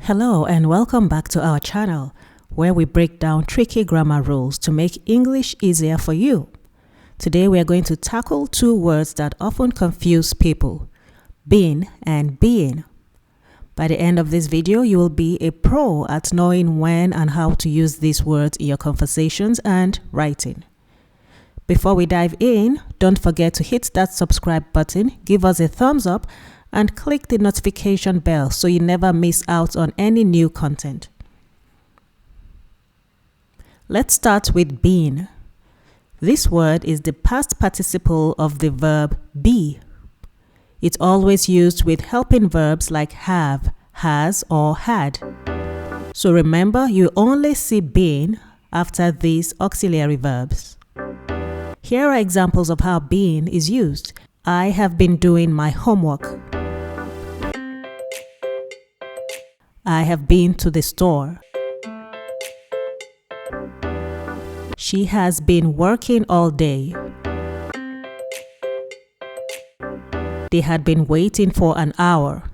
Hello and welcome back to our channel, where we break down tricky grammar rules to make English easier for you. Today we are going to tackle two words that often confuse people, been and being. By the end of this video, you will be a pro at knowing when and how to use these words in your conversations and writing. Before we dive in, don't forget to hit that subscribe button, give us a thumbs up, and click the notification bell so you never miss out on any new content. Let's start with been. This word is the past participle of the verb be. It's always used with helping verbs like have, has, or had. So remember, you only see been after these auxiliary verbs. Here are examples of how been is used. I have been doing my homework. I have been to the store. She has been working all day. They had been waiting for an hour.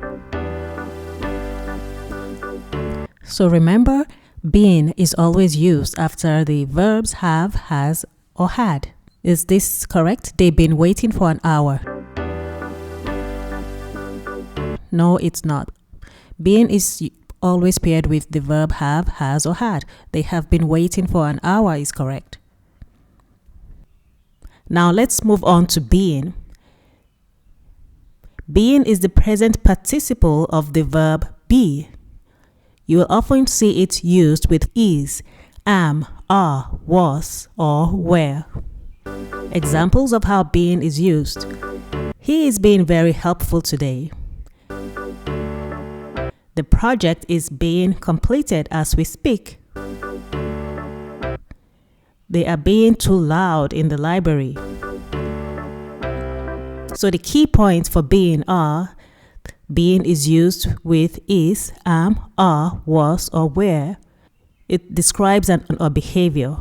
So remember, been is always used after the verbs have, has, or had. Is this correct? They've been waiting for an hour. No, it's not. Been is always paired with the verb have, has, or had. They have been waiting for an hour is correct. Now let's move on to being. Being is the present participle of the verb be. You will often see it used with is, am, are, was, or were. Examples of how being is used. He is being very helpful today. The project is being completed as we speak. They are being too loud in the library. So the key points for being are: being is used with is, am, are, was, or were. It describes an or behavior.